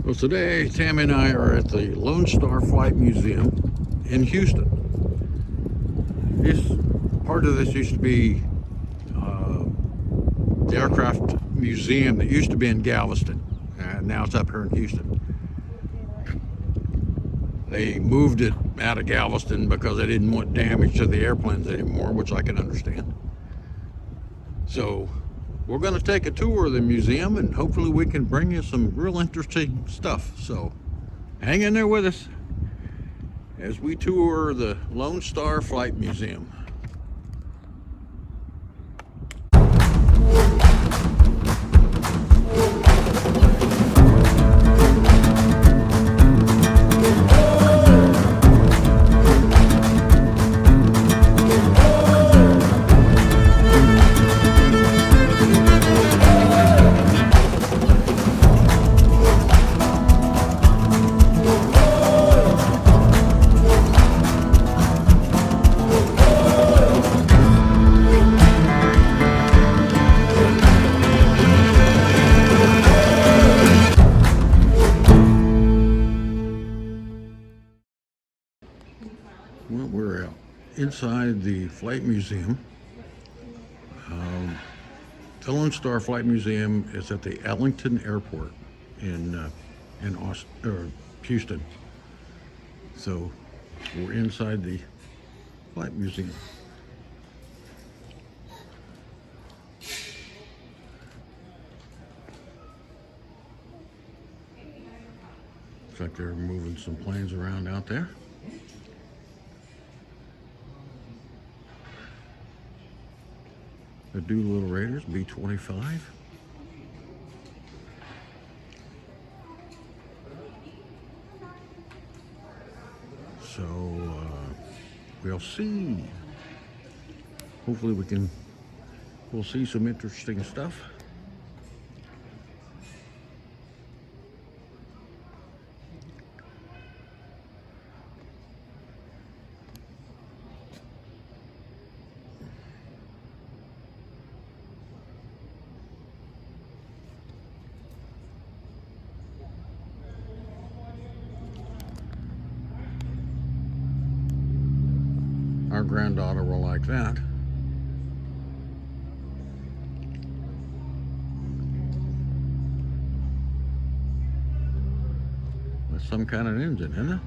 Well, today, Tammy and I are at the Lone Star Flight Museum in Houston. This part of this used to be the aircraft museum that used to be in Galveston, and now it's up here in Houston. They moved it out of Galveston because they didn't want damage to the airplanes anymore, which I can understand. So we're going to take a tour of the museum, and hopefully we can bring you some real interesting stuff. So hang in there with us as we tour the Lone Star Flight Museum. Well, we're inside the Flight Museum. The Lone Star Flight Museum is at the Ellington Airport in Houston. So we're inside the Flight Museum. Looks like they're moving some planes around out there. The Doolittle Raiders, B-25. So we'll see. Hopefully we'll see some interesting stuff. Our granddaughter will like that. That's some kind of engine, isn't it?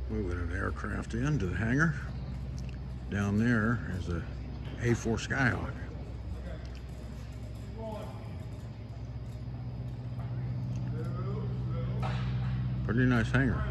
Moving an aircraft into the hangar. Down there is a A4 Skyhawk. Pretty nice hangar.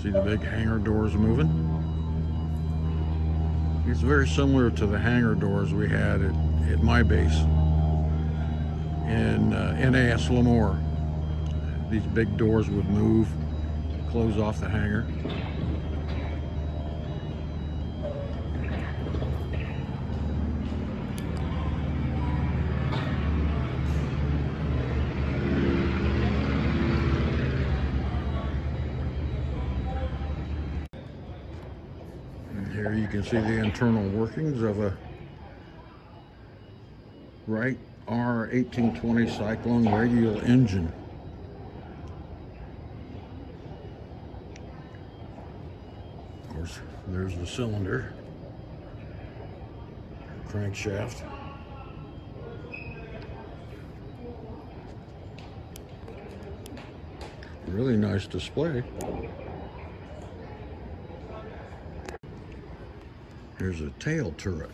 See the big hangar doors moving? It's very similar to the hangar doors we had at my base in NAS Lemoore. These big doors would move, close off the hangar. Here you can see the internal workings of a Wright R1820 Cyclone radial engine. Of course, there's the cylinder, crankshaft. Really nice display. Here's a tail turret.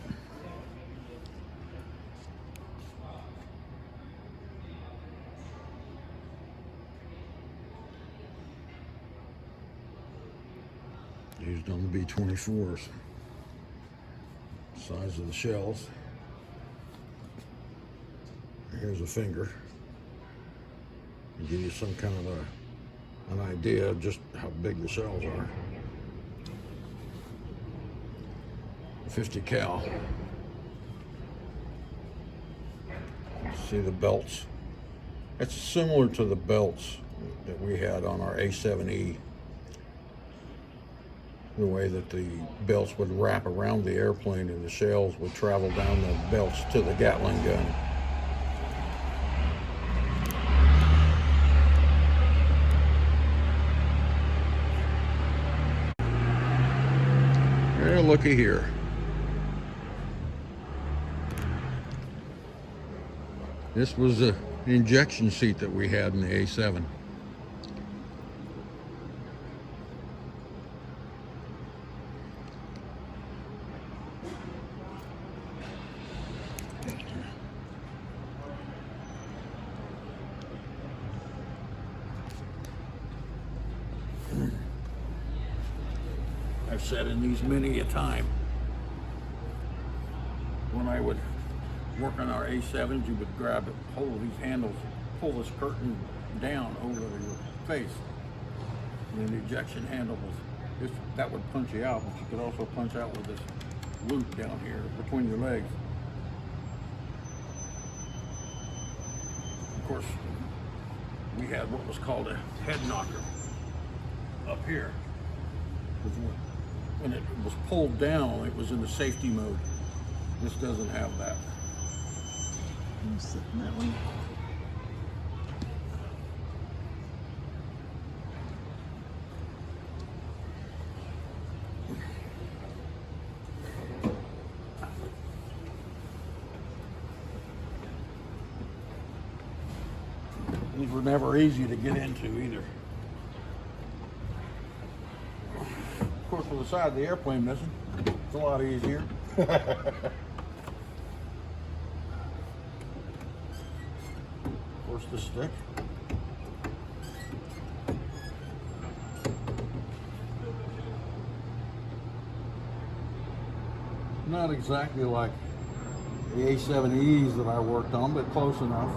Used on the B-24s. Size of the shells. Here's a finger. To give you some kind of an idea of just how big the shells are. 50 cal. See the belts? It's similar to the belts that we had on our A7E. The way that the belts would wrap around the airplane and the shells would travel down the belts to the Gatling gun. Yeah, looky here. This was the injection seat that we had in the A7. I've sat in these many a time. When I would work on our A7s, you would grab a hold of these handles, pull this curtain down over your face. And then the ejection handle was, that would punch you out, but you could also punch out with this loop down here between your legs. Of course, we had what was called a head knocker up here. When it was pulled down, it was in the safety mode. This doesn't have that. I'm sitting that one. These were never easy to get into either. Of course, with the side of the airplane missing, it's a lot easier. Force the stick. Not exactly like the A7Es that I worked on, but close enough.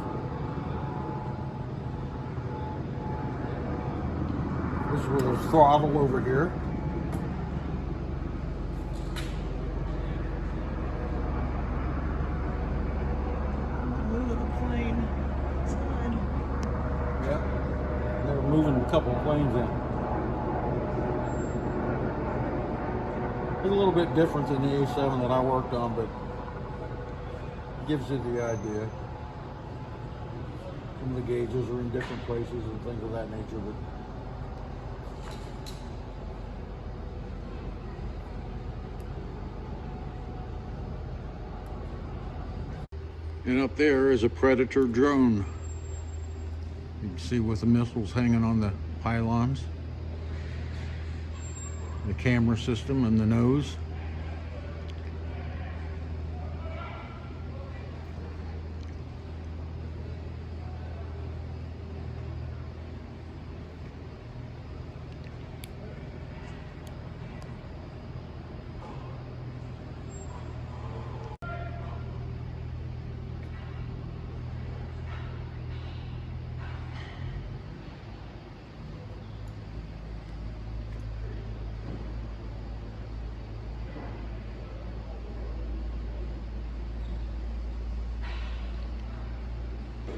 This was a throttle over here. Moving the plane. It's good. Yeah. They were moving a couple of planes in. It's a little bit different than the A7 that I worked on, but it gives you the idea. Some of the gauges are in different places and things of that nature, but and up there is a Predator drone. You can see with the missiles hanging on the pylons, the camera system and the nose.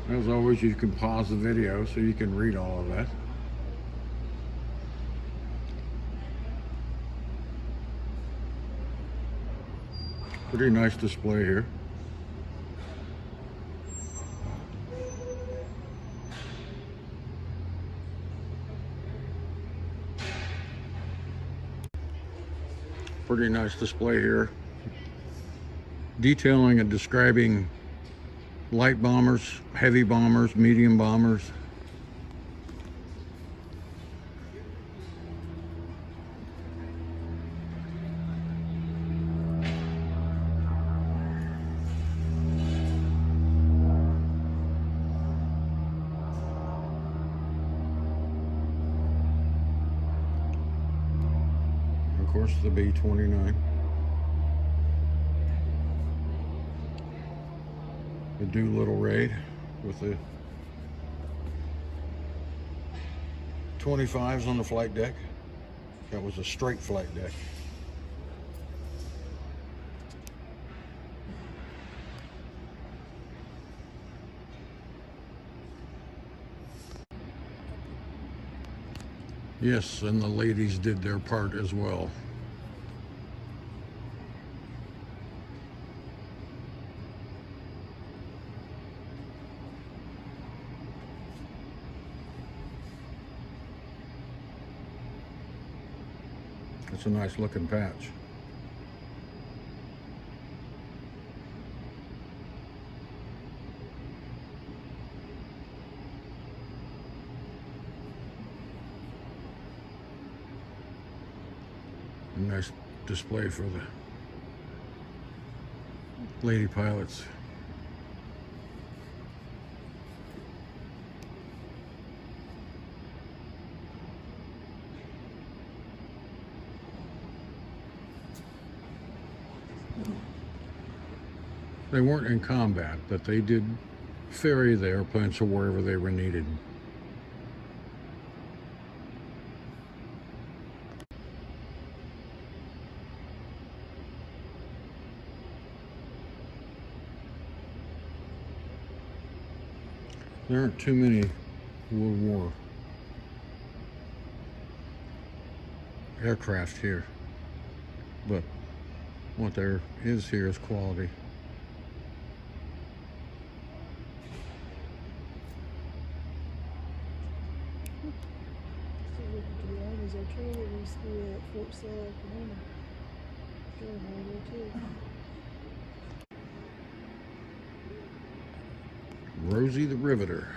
As always, you can pause the video so you can read all of that. Pretty nice display here. Pretty nice display here. Detailing and describing light bombers, heavy bombers, medium bombers. Of course, the B-29. The Doolittle Raid. with the 25s on the flight deck. That was a straight flight deck. Yes, and the ladies did their part as well. It's a nice looking patch. A nice display for the lady pilots. They weren't in combat, but they did ferry the airplanes to wherever they were needed. There aren't too many World War aircraft here, but what there is here is quality. So look to the Army's artillery school at Fort Sill, Oklahoma. During World War II. Rosie the Riveter.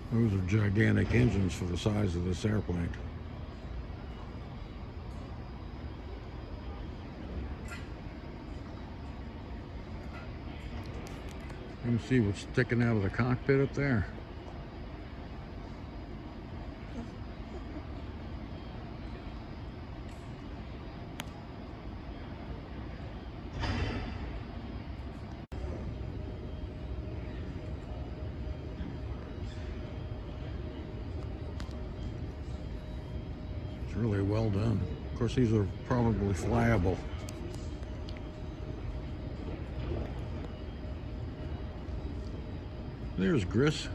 Those are gigantic engines for the size of this airplane. You can see what's sticking out of the cockpit up there. It's really well done. Of course, these are probably flyable. There's Gris.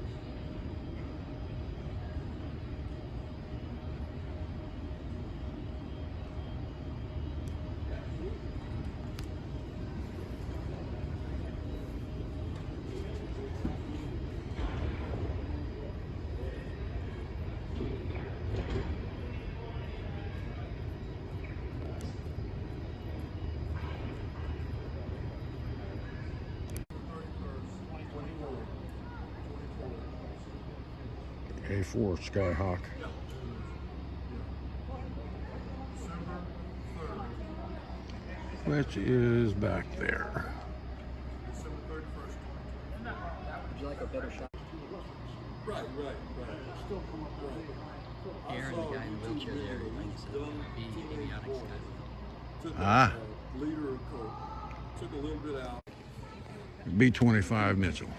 A4 Skyhawk. Which is back there. Would you like a better shot? Right. Aaron, the guy in the wheelchair there, likes the avionics guy. Ah. Leader of coat. Took a little bit out. B-25 Mitchell.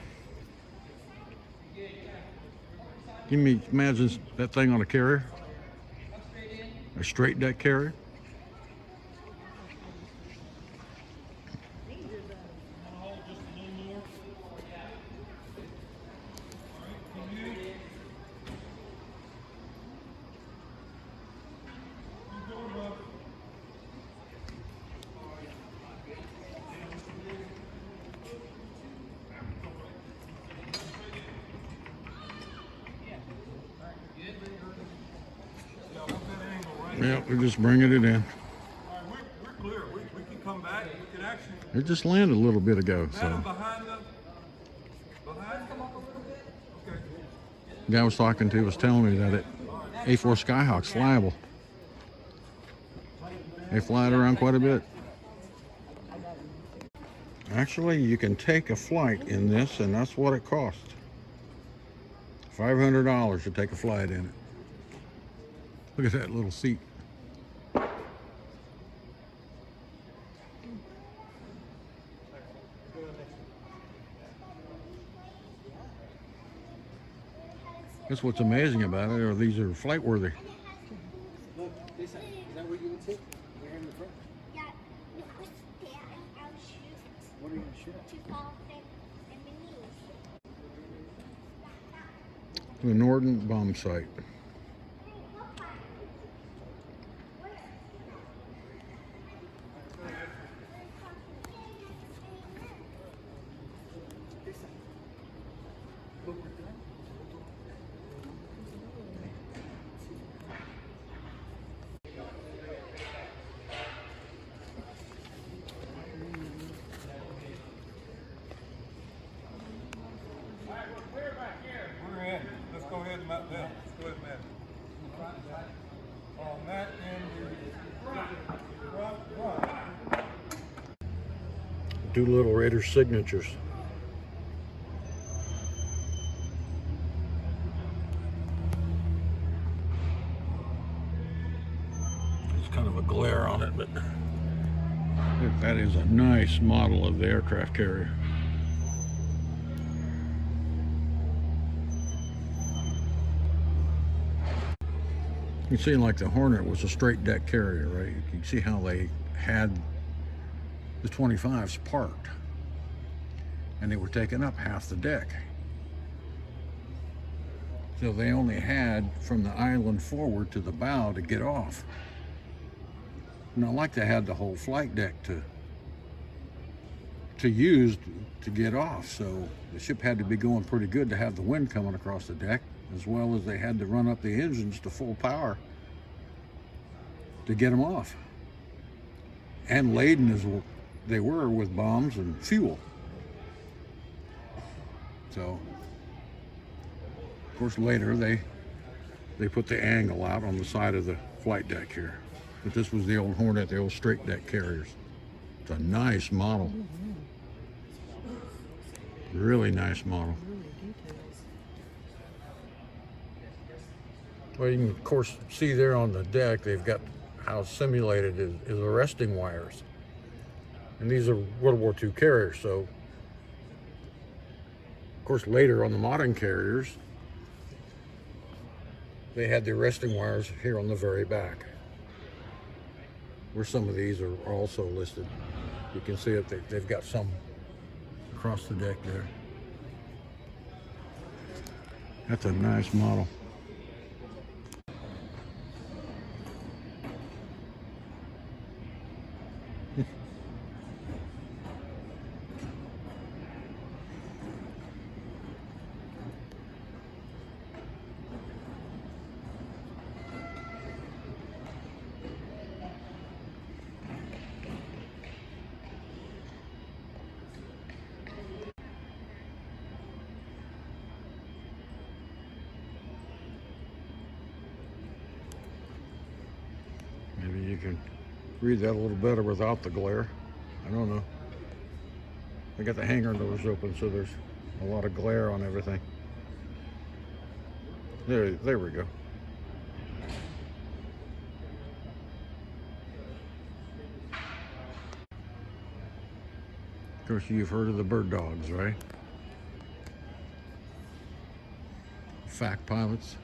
Can you imagine that thing on a carrier? A straight deck carrier? Yeah, they're just bringing it in. All right, we're clear. We can come back. We can actually. It just landed a little bit ago, Madam, so. behind the. Behind. Come up a little bit. Okay. The guy I was talking to was telling me that A4 Skyhawk's flyable. They fly it around quite a bit. Actually, you can take a flight in this, and that's what it costs. $500 to take a flight in it. Look at that little seat. That's what's amazing about it, or these are flight worthy. Look, is that where you would sit? We're in the front. Yeah, you could stay and I'll shoot What are you going to shoot at? to fall and beneath. The Norden bomb site. We're in. Let's go ahead and Matt. Let's go ahead, Matt. Matt in the front. Doolittle Raiders signatures. There's kind of a glare on it, but that is a nice model of the aircraft carrier. You can see like the Hornet was a straight deck carrier, right? You can see how they had the 25s parked and they were taking up half the deck. So they only had from the island forward to the bow to get off. Not like they had the whole flight deck to use to get off. So the ship had to be going pretty good to have the wind coming across the deck, as well as they had to run up the engines to full power to get them off. And laden as they were with bombs and fuel. So, of course, later they put the angle out on the side of the flight deck here. But this was the old Hornet, the old straight deck carriers. It's a nice model. Really nice model. Well, you can of course see there on the deck, they've got how simulated is arresting wires. And these are World War II carriers, so of course later on the modern carriers, they had the arresting wires here on the very back, where some of these are also listed. You can see it, they've got some across the deck there. That's a nice model. Maybe you can read that a little better without the glare. I don't know. I got the hangar doors open, so there's a lot of glare on everything. There we go. Of course, you've heard of the bird dogs, right? Fact pilots.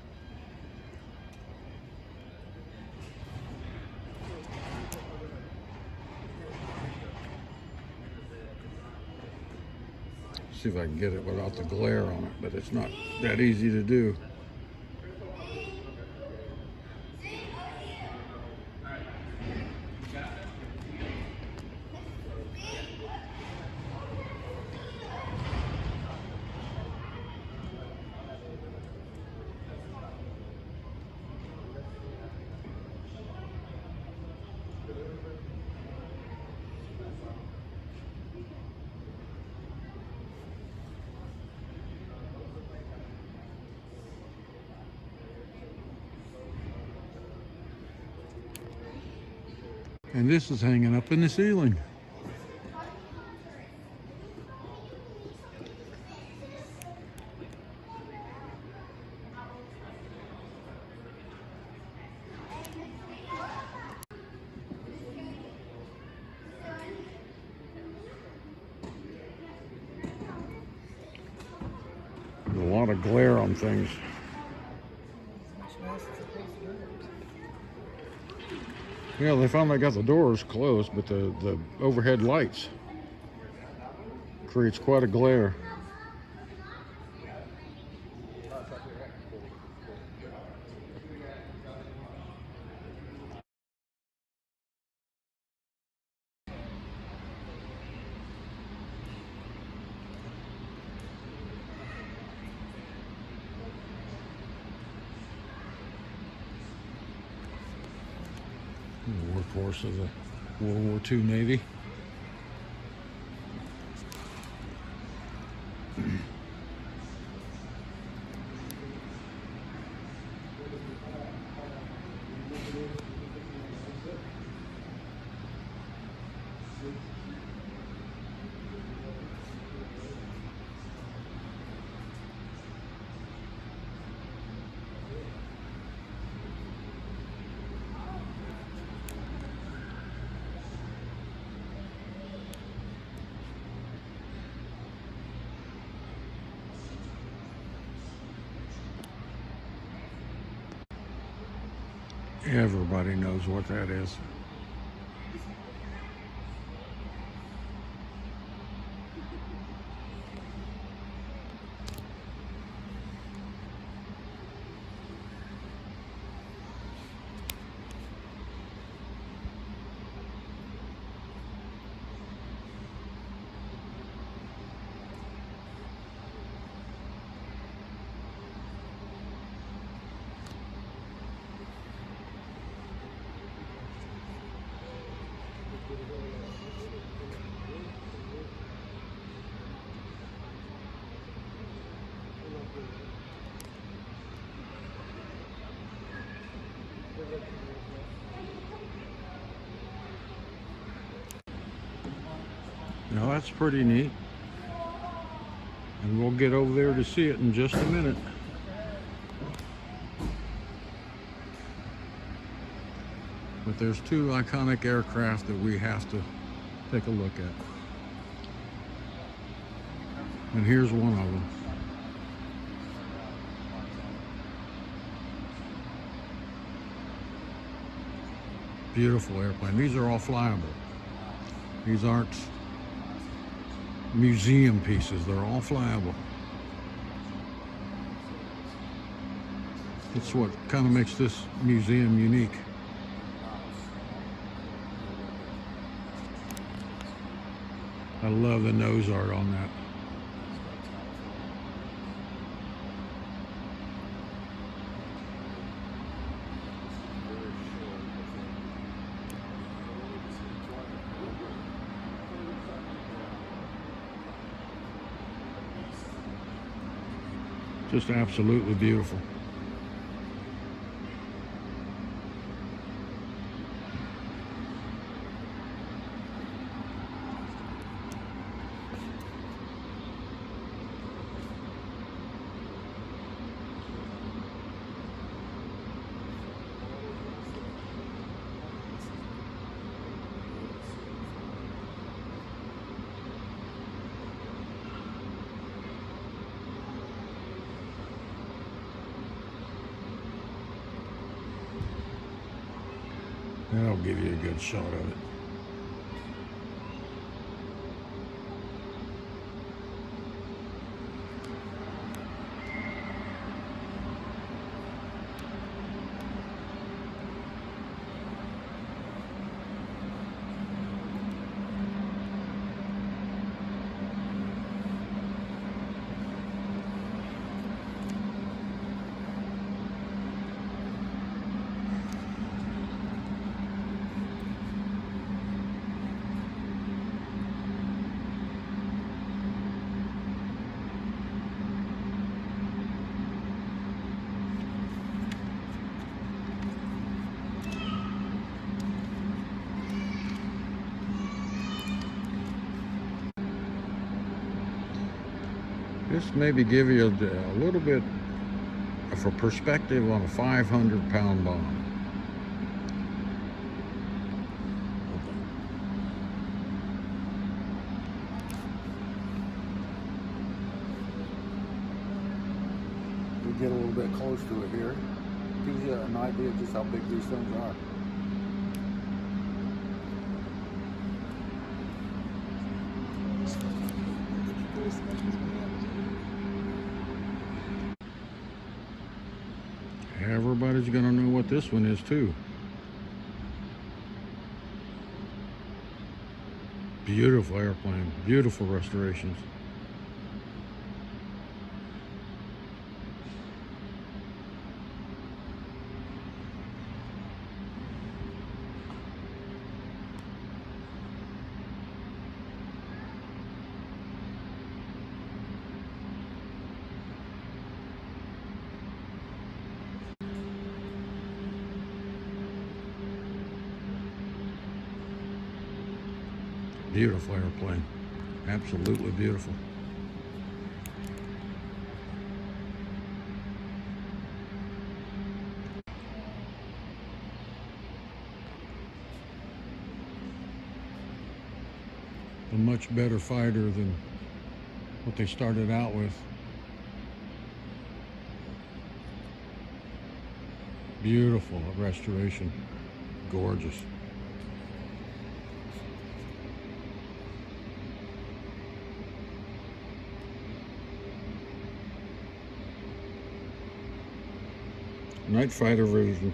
See if I can get it without the glare on it, but it's not that easy to do. And this is hanging up in the ceiling. There's a lot of glare on things. Yeah, they finally got the doors closed, but the overhead lights creates quite a glare. The workhorse of the World War II Navy. Everybody knows what that is. Now that's pretty neat. And we'll get over there to see it in just a minute. But there's two iconic aircraft that we have to take a look at. And here's one of them. Beautiful airplane. These are all flyable. These aren't museum pieces. They're all flyable. That's what kind of makes this museum unique. I love the nose art on that. Just absolutely beautiful. That'll give you a good shot of it. Just maybe give you a little bit of a perspective on a 500-pound bomb. We get a little bit close to it here. Gives you an idea of just how big these things are. Everybody's gonna know what this one is too. Beautiful airplane, beautiful restorations. Beautiful airplane, absolutely beautiful. A much better fighter than what they started out with. Beautiful restoration, gorgeous. Night fighter version.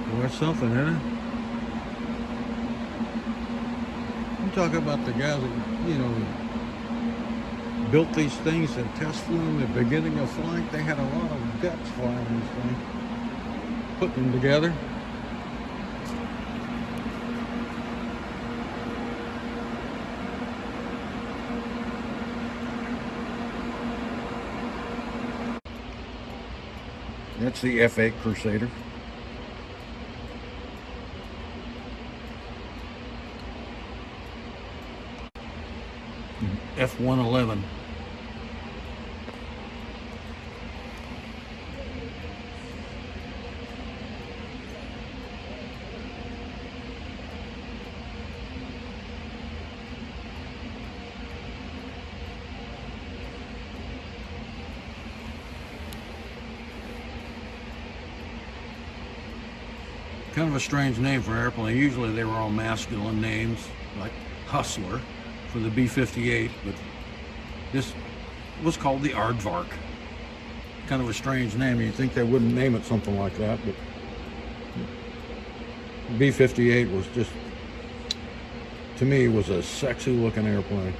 Well, that's something, isn't it? You talk about the guys that, you know, built these things and test flew them at the beginning of flight. They had a lot of guts flying these things, putting them together. That's the F8 Crusader. F-111. Kind of a strange name for an airplane. Usually they were all masculine names, like Hustler for the B-58, but this was called the Aardvark. Kind of a strange name. You'd think they wouldn't name it something like that, but B-58 was just, to me, was a sexy looking airplane.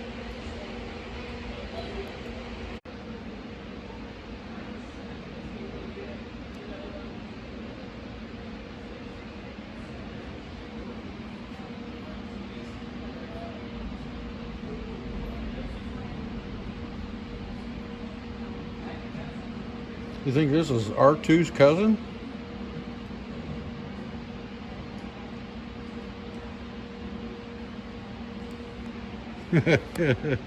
You think this is R2's cousin? The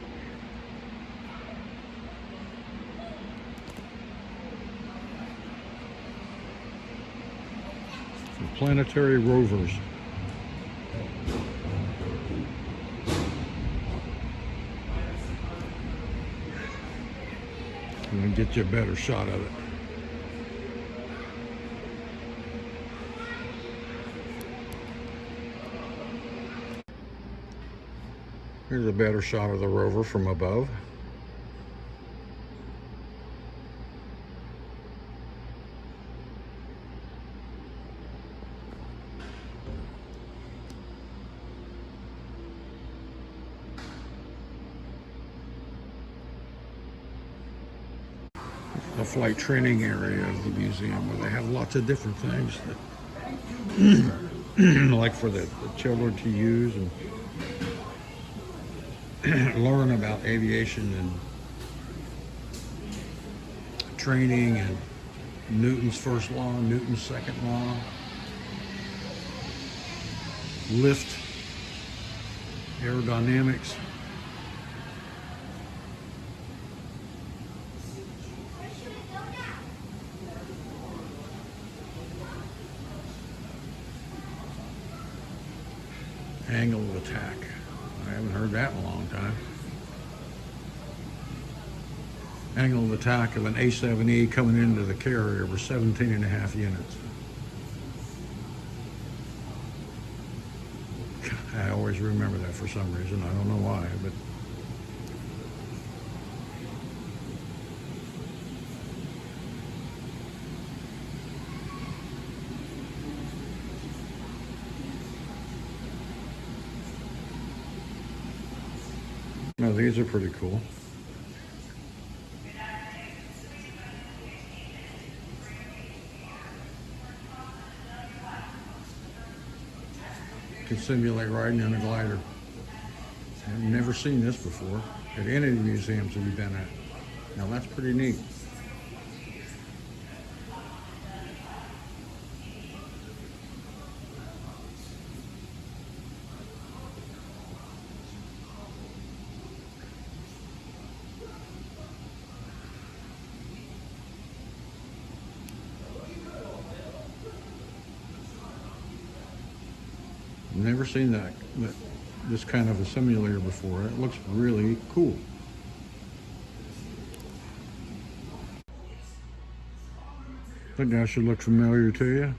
planetary rovers. I'm gonna get you a better shot of it. Here's a better shot of the rover from above. The flight training area of the museum, where they have lots of different things that like for the children to use and learn about aviation and training and Newton's first law, Newton's second law, lift, aerodynamics. Angle of attack. I haven't heard that in a long time. Angle of attack of an A7E coming into the carrier was 17.5 units. I always remember that for some reason. I don't know why, but no, these are pretty cool. Can simulate riding in a glider. I've never seen this before at any of the museums that we've been at. Now that's pretty neat. Never seen this kind of a simulator before. It looks really cool. Think that should look familiar to you.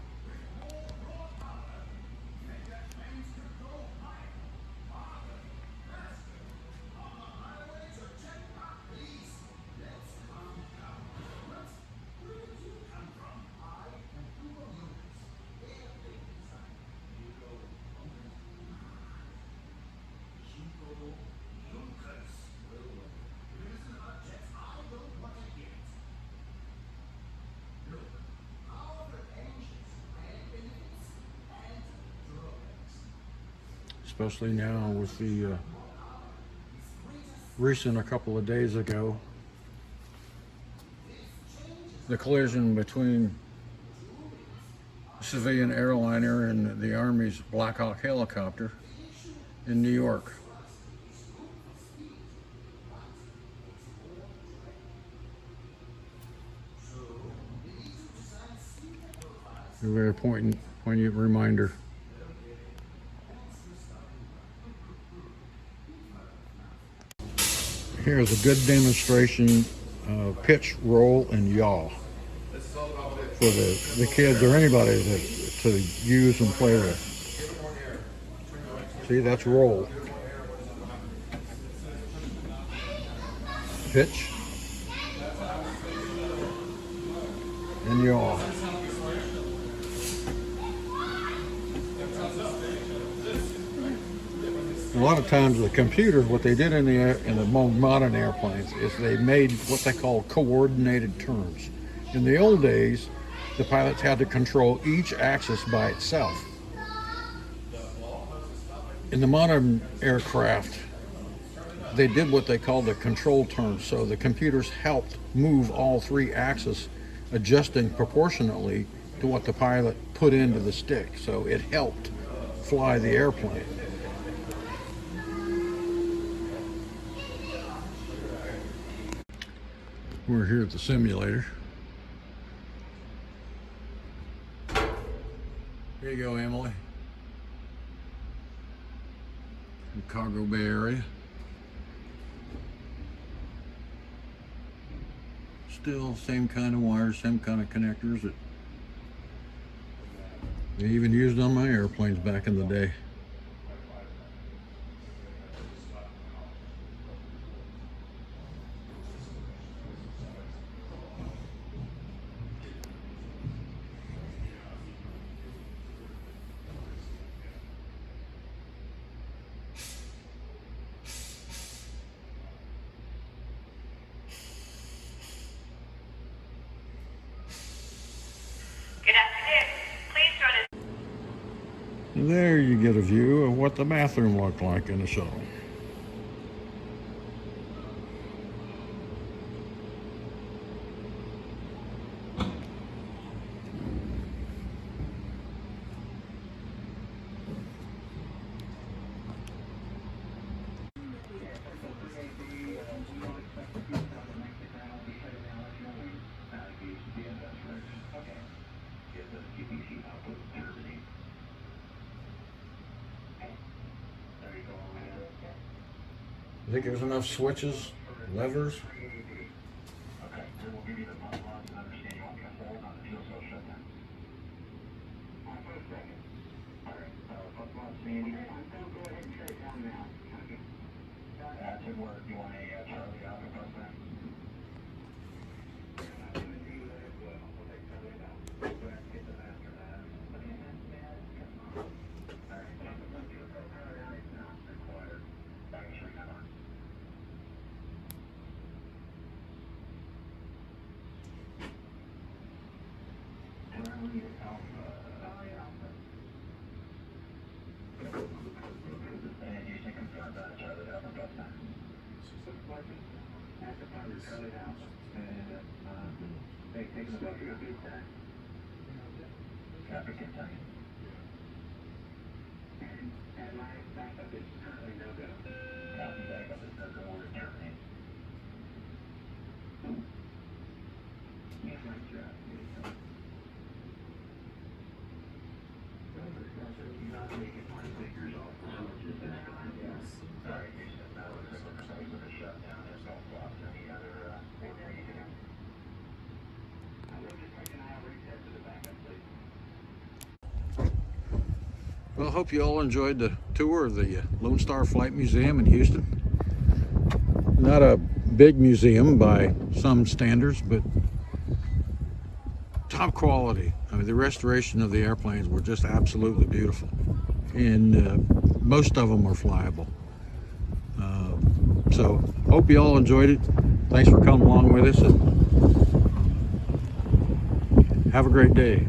Especially now with the recent, a couple of days ago, the collision between a civilian airliner and the Army's Black Hawk helicopter in New York. A very poignant reminder. Here's a good demonstration of pitch, roll, and yaw for the kids or anybody to use and play with. See, that's roll. Pitch and yaw. lot of times the computers, what they did in the more modern airplanes is they made what they call coordinated turns. In the old days, the pilots had to control each axis by itself. In the modern aircraft, they did what they called a control turn. So the computers helped move all three axes, adjusting proportionately to what the pilot put into the stick. So it helped fly the airplane. We're here at the simulator. Here you go, Emily. In Cargo Bay area. Still same kind of wires, same kind of connectors that they even used on my airplanes back in the day. And there you get a view of what the bathroom looked like in the shuttle. I think there's enough switches, levers. Okay, then we'll give you the bottom line and understand you want me to hold on the fuel cell shutdown. For a second. Alright, bottom line, Sandy. Go ahead and shut it down now. Okay. That should work. You want a Charlie Alpha bus then? Traffic Kentucky. And my backup is currently no go. Copy, backup is no go. Order terminate. Yes, my job. Not making my fingers off. Sorry, Jason. That was a shutdown. There's no flaws. Any other thing that you can do? Well, I hope you all enjoyed the tour of the Lone Star Flight Museum in Houston. Not a big museum by some standards, but top quality. I mean, the restoration of the airplanes were just absolutely beautiful. And most of them are flyable. So, hope you all enjoyed it. Thanks for coming along with us, and have a great day.